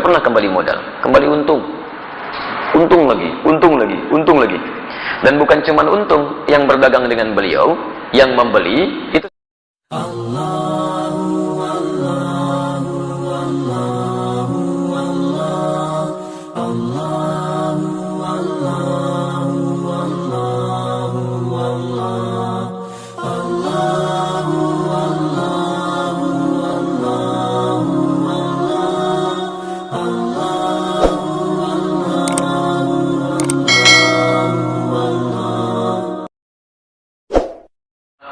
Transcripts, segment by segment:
pernah kembali modal, kembali untung. Untung lagi, untung lagi, untung lagi. Dan bukan cuma untung, yang berdagang dengan beliau, yang membeli, itu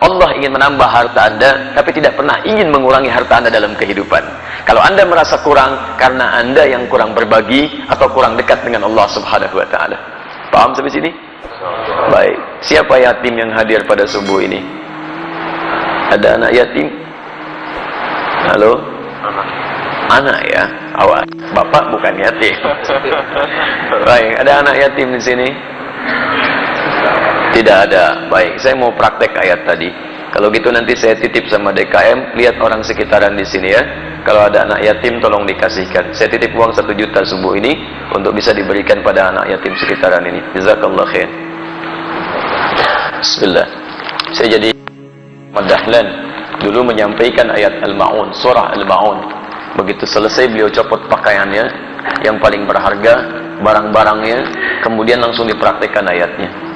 Allah ingin menambah harta Anda, tapi tidak pernah ingin mengurangi harta Anda dalam kehidupan. Kalau Anda merasa kurang, karena Anda yang kurang berbagi, atau kurang dekat dengan Allah subhanahu wa ta'ala. Paham sampai sini? Baik. Siapa yatim yang hadir pada subuh ini? Ada anak yatim? Halo? Anak ya? Awas, bapak bukan yatim. Baik, ada anak yatim di sini? Tidak ada. Baik, saya mau praktek ayat tadi. Kalau gitu nanti saya titip sama DKM, lihat orang sekitaran di sini ya. Kalau ada anak yatim tolong dikasihkan. Saya titip uang 1 juta subuh ini untuk bisa diberikan pada anak yatim sekitaran ini. Jazakallah khair. Bismillah. Saya jadi Dahlan dulu menyampaikan ayat Al-Ma'un, surah Al-Ma'un. Begitu selesai beliau copot pakaiannya yang paling berharga, barang-barangnya, kemudian langsung dipraktekkan ayatnya.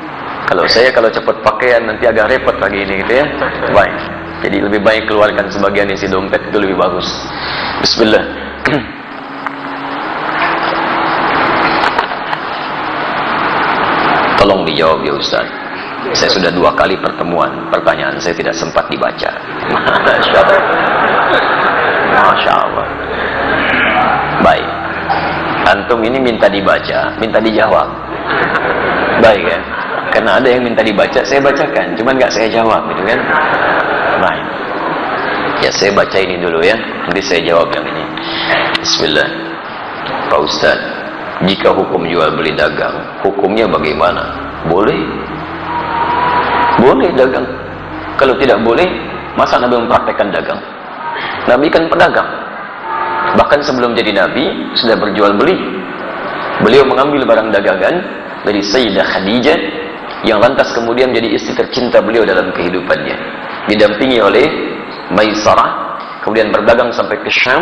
Kalau cepat pakaian nanti agak repot lagi ini gitu ya. Baik. Jadi lebih baik keluarkan sebagian isi dompet, itu lebih bagus. Bismillah. Tolong dijawab ya Ustaz. Saya sudah 2 kali pertemuan, pertanyaan saya tidak sempat dibaca. Masya Allah. Masya Allah. Baik. Antum ini minta dibaca, minta dijawab. Baik ya. Karena ada yang minta dibaca, saya bacakan, cuman nggak saya jawab, gitu kan? Baik. Ya saya baca ini dulu ya, nanti saya jawab yang ini. Bismillah. Pak Ustaz, jika hukum jual beli dagang, hukumnya bagaimana? Boleh? Boleh dagang. Kalau tidak boleh, masa Nabi mempraktekkan dagang? Nabi kan pedagang. Bahkan sebelum jadi Nabi, sudah berjual beli. Beliau mengambil barang dagangan dari Sayyidah Khadijah, yang lantas kemudian menjadi istri tercinta beliau dalam kehidupannya, didampingi oleh Maisarah, kemudian berdagang sampai ke Syam,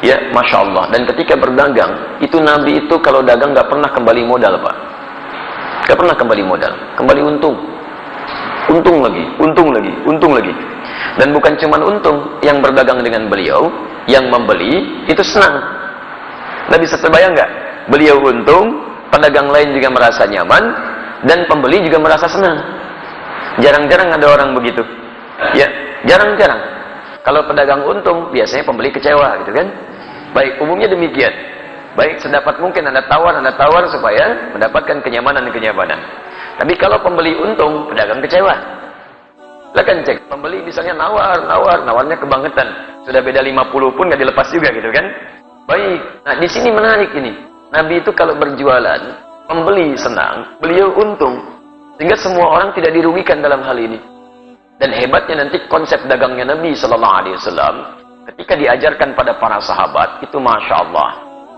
ya Masya Allah. Dan ketika berdagang, itu Nabi itu kalau dagang nggak pernah kembali modal Pak, nggak pernah kembali modal, kembali untung, untung lagi, untung lagi, untung lagi. Dan bukan cuma untung, yang berdagang dengan beliau, yang membeli itu senang. Nabi bisa terbayang nggak? Beliau untung, pedagang lain juga merasa nyaman, dan pembeli juga merasa senang. Jarang-jarang ada orang begitu. Ya, jarang-jarang. Kalau pedagang untung, biasanya pembeli kecewa, gitu kan? Baik, umumnya demikian. Baik, sedapat mungkin Anda tawar supaya mendapatkan kenyamanan dan kenyamanan. Tapi kalau pembeli untung, pedagang kecewa. Lah kan cek, pembeli misalnya nawarnya kebangetan. Sudah beda 50 pun nggak dilepas juga, gitu kan? Baik. Nah, di sini menarik ini. Nabi itu kalau berjualan, pembeli senang, beliau untung, sehingga semua orang tidak dirugikan dalam hal ini. Dan hebatnya nanti konsep dagangnya Nabi Sallallahu Alaihi Wasallam ketika diajarkan pada para sahabat itu Masya Allah,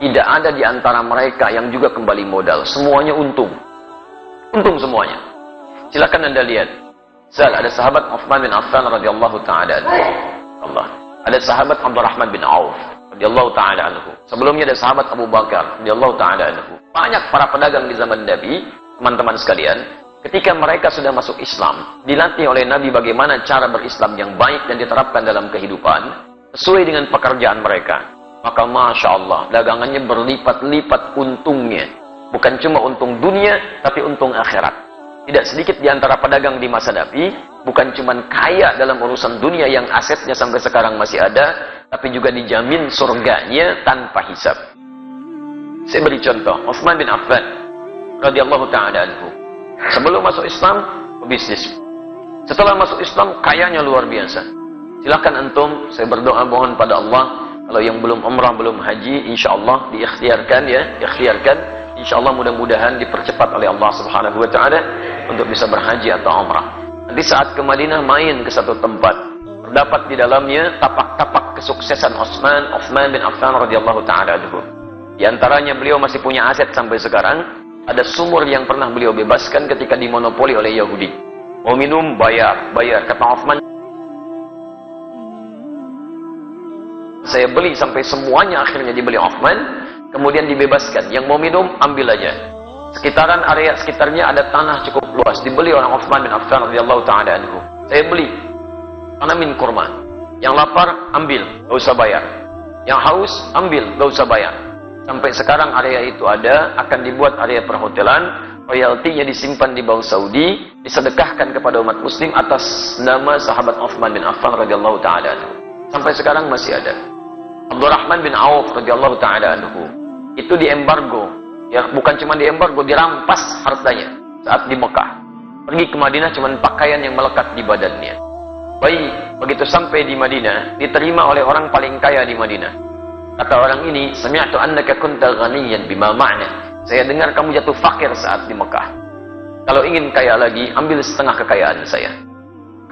tidak ada di antara mereka yang juga kembali modal, semuanya untung, untung semuanya. Silakan Anda lihat, ada sahabat Uthman bin Affan radhiyallahu taala anhu, Allah, ada sahabat Abdurrahman bin Auf radhiyallahu taala anhu. Sebelumnya ada sahabat Abu Bakar radhiyallahu taala anhu. Banyak para pedagang di zaman Nabi, teman-teman sekalian, ketika mereka sudah masuk Islam, dilatih oleh Nabi bagaimana cara berislam yang baik dan diterapkan dalam kehidupan, sesuai dengan pekerjaan mereka. Maka Masya Allah, dagangannya berlipat-lipat untungnya. Bukan cuma untung dunia, tapi untung akhirat. Tidak sedikit di antara pedagang di masa Nabi, bukan cuma kaya dalam urusan dunia yang asetnya sampai sekarang masih ada, tapi juga dijamin surganya tanpa hisab. Saya beri contoh, Uthman bin Affan radhiyallahu taala anhu. Sebelum masuk Islam, bisnis. Setelah masuk Islam, kayanya luar biasa. Silakan antum, saya berdoa mohon pada Allah, kalau yang belum umrah, belum haji, insyaallah diikhtiarkan ya, ikhtiarkan. Insyaallah mudah-mudahan dipercepat oleh Allah Subhanahu wa taala untuk bisa berhaji atau umrah. Nanti saat ke Madinah main ke satu tempat, terdapat di dalamnya tapak-tapak kesuksesan Uthman bin Affan radhiyallahu taala anhu. Di antaranya beliau masih punya aset sampai sekarang. Ada sumur yang pernah beliau bebaskan ketika dimonopoli oleh Yahudi. Mau minum, bayar. Kata Uthman, saya beli sampai semuanya akhirnya dibeli Uthman, kemudian dibebaskan. Yang mau minum, ambil aja. Sekitaran area sekitarnya ada tanah cukup luas, dibeli orang Uthman bin Affan radhiyallahu ta'ala anhu. Saya beli, tanamin kurma. Yang lapar, ambil, gak usah bayar. Yang haus, ambil, gak usah bayar. Sampai sekarang area itu ada, akan dibuat area perhotelan, royaltinya disimpan di Bank Saudi, disedekahkan kepada umat muslim atas nama sahabat Uthman bin Affan radhiyallahu ta'ala anhu. Sampai sekarang masih ada. Abdurrahman bin Auf radhiyallahu ta'ala anhu, itu diembargo. Ya, bukan cuma diembargo, dirampas hartanya saat di Mekah. Pergi ke Madinah cuma pakaian yang melekat di badannya. Baik, begitu sampai di Madinah, diterima oleh orang paling kaya di Madinah. Kata orang ini, sami'tu annaka kunta ghaniyan bima ma'na. Saya dengar kamu jatuh fakir saat di Mekah. Kalau ingin kaya lagi, ambil setengah kekayaan saya.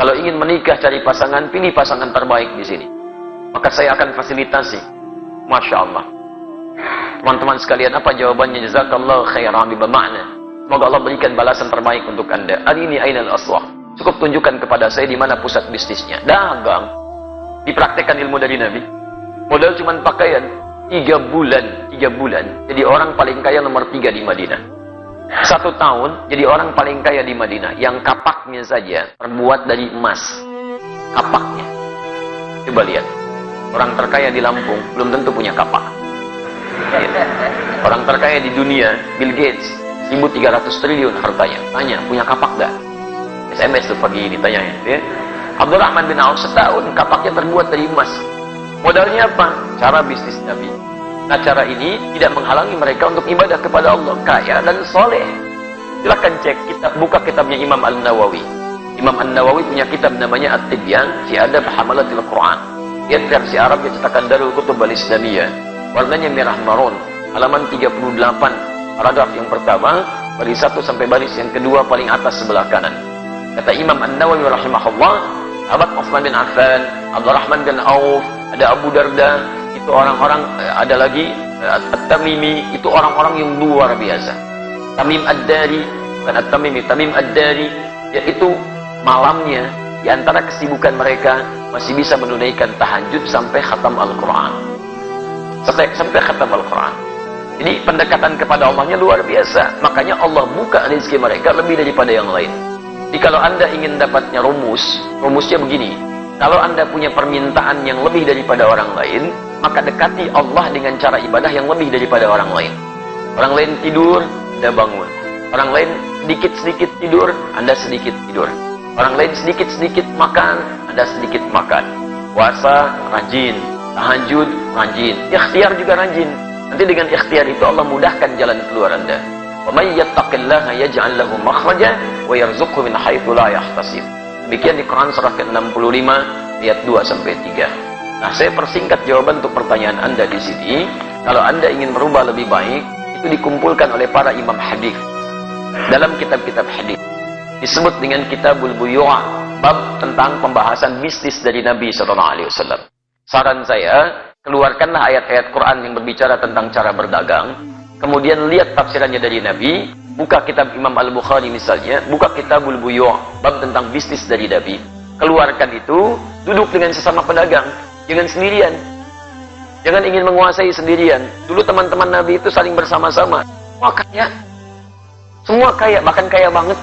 Kalau ingin menikah cari pasangan, pilih pasangan terbaik di sini. Maka saya akan fasilitasi. Masya Allah. Teman-teman sekalian, apa jawabannya? Jazakallahu khairan bima ma'na. Semoga Allah berikan balasan terbaik untuk Anda. Hari ini ainal aswah. Cukup tunjukkan kepada saya di mana pusat bisnisnya. Dagang. Dipraktekkan ilmu dari Nabi. Modal cuma pakaian. 3 bulan. Jadi orang paling kaya nomor 3 di Madinah. 1 tahun jadi orang paling kaya di Madinah. Yang kapaknya saja terbuat dari emas. Kapaknya. Coba lihat. Orang terkaya di Lampung belum tentu punya kapak. Ya. Orang terkaya di dunia, Bill Gates, 1.300 triliun hartanya. Tanya, punya kapak gak? SMS tuh pagi ditanya ya. Abdurrahman bin Auf setahun kapaknya terbuat dari emas. Modalnya apa? Cara bisnis Nabi. Nah, cara ini tidak menghalangi mereka untuk ibadah kepada Allah, kaya dan soleh. Silakan cek kitab, buka kitabnya Imam An-Nawawi. Imam An-Nawawi punya kitab namanya At-Tibyan fi Adab Hamalatil Quran. Lihat versi Arab yang cetakan Darul Kutub Al-Islamiyah. Warnanya merah marun. Halaman 38, paragraf yang pertama, baris 1 sampai baris yang kedua paling atas sebelah kanan. Kata Imam An-Nawawi rahimahullah, sahabat Uthman bin Affan, Abdurrahman bin Auf, ada Abu Darda, itu orang-orang, ada lagi At-Tamimi, itu orang-orang yang luar biasa. Tamim Ad-Dari, bukan At-Tamimi, Tamim Ad-Dari, yaitu malamnya di antara kesibukan mereka masih bisa menunaikan tahajud sampai khatam Al-Quran. Sampai khatam Al-Quran. Jadi pendekatan kepada Allahnya luar biasa. Makanya Allah buka rezeki mereka lebih daripada yang lain. Jadi kalau Anda ingin dapatnya rumusnya begini. Kalau Anda punya permintaan yang lebih daripada orang lain, maka dekati Allah dengan cara ibadah yang lebih daripada orang lain. Orang lain tidur, Anda bangun. Orang lain sedikit-sedikit tidur, Anda sedikit tidur. Orang lain sedikit-sedikit makan, Anda sedikit makan. Puasa, rajin. Tahajud, rajin. Ikhtiar juga rajin. Nanti dengan ikhtiar itu Allah mudahkan jalan keluar Anda. Wa may yattaqillaha yaj'al lahu makhraja wa yarzuqhu min haitsu la yahtasib. Demikian di Quran surah ke-65 ayat 2 sampai 3. Nah, saya persingkat jawaban untuk pertanyaan Anda di sini. Kalau Anda ingin merubah lebih baik, itu dikumpulkan oleh para imam hadis dalam kitab-kitab hadis. Disebut dengan Kitabul Buyu'ah, bab tentang pembahasan bisnis dari Nabi sallallahu alaihi wasallam. Saran saya, keluarkanlah ayat-ayat Quran yang berbicara tentang cara berdagang. Kemudian lihat tafsirannya dari Nabi. Buka kitab Imam Al-Bukhari misalnya, buka Kitabul Buyu', bab tentang bisnis dari Nabi. Keluarkan itu, duduk dengan sesama pedagang, jangan sendirian. Jangan ingin menguasai sendirian. Dulu teman-teman Nabi itu saling bersama-sama. Wah, kaya. Semua kaya, bahkan kaya banget.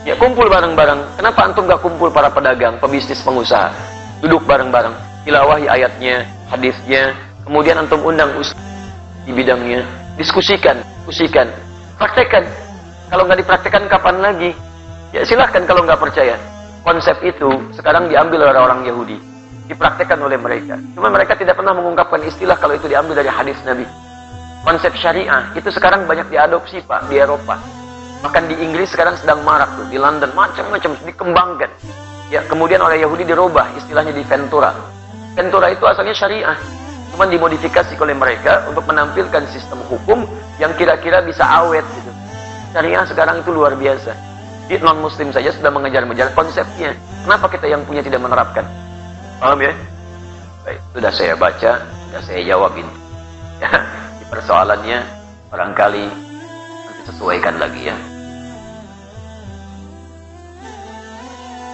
Ya, kumpul bareng-bareng. Kenapa antum gak kumpul para pedagang, pebisnis, pengusaha? Duduk bareng-bareng, tilawahi ayatnya, hadisnya, kemudian antum undang ustaz di bidangnya, diskusikan, praktekkan. Kalau nggak dipraktekkan kapan lagi? Ya silahkan kalau nggak percaya. Konsep itu sekarang diambil oleh orang Yahudi, dipraktekkan oleh mereka. Cuma mereka tidak pernah mengungkapkan istilah kalau itu diambil dari hadis Nabi. Konsep syariah itu sekarang banyak diadopsi Pak di Eropa. Bahkan di Inggris sekarang sedang marak tuh, di London macam-macam dikembangkan. Ya kemudian oleh Yahudi dirubah istilahnya di Ventura. Ventura itu asalnya syariah, cuma dimodifikasi oleh mereka untuk menampilkan sistem hukum yang kira-kira bisa awet gitu. Syariah sekarang itu luar biasa. Di non-muslim saja sudah mengejar-ngejar konsepnya. Kenapa kita yang punya tidak menerapkan? Paham ya? Baik, sudah saya baca, sudah saya jawab ini. Ya, persoalannya barangkali nanti sesuaikan lagi ya.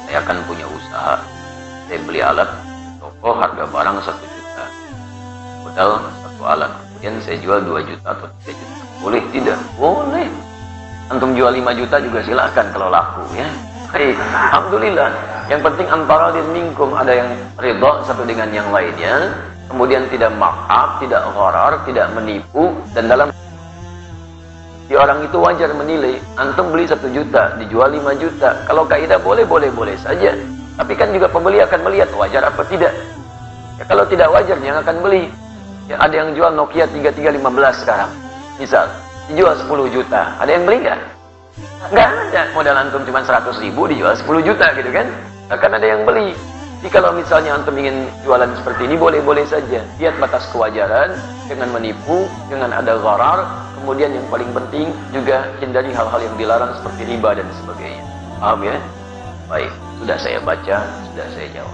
Saya akan punya usaha, saya beli alat toko harga barang 1 juta, modal 1 alat, kemudian saya jual 2 juta atau 3 juta. Boleh tidak? Boleh. Antum jual 5 juta juga silakan kalau laku ya. Baik, alhamdulillah. Yang penting antara minkum ada yang ridha satu dengan yang lainnya, kemudian tidak maaf, tidak gharar, tidak menipu, dan dalam di orang itu wajar menilai. Antum beli 1 juta, dijual 5 juta. Kalau kaidah boleh saja. Tapi kan juga pembeli akan melihat wajar apa tidak. Ya, kalau tidak wajar yang akan beli. Ya, ada yang jual Nokia 3315 sekarang. Misal, dijual 10 juta. Ada yang beli nggak? Nggak ada. Modal antum cuma 100 ribu, dijual 10 juta gitu kan. Akan ada yang beli. Jadi kalau misalnya antum ingin jualan seperti ini, boleh-boleh saja. Lihat batas kewajaran, jangan menipu, jangan ada gharar. Kemudian yang paling penting juga hindari hal-hal yang dilarang seperti riba dan sebagainya. Paham ya? Baik, sudah saya baca, sudah saya jawab.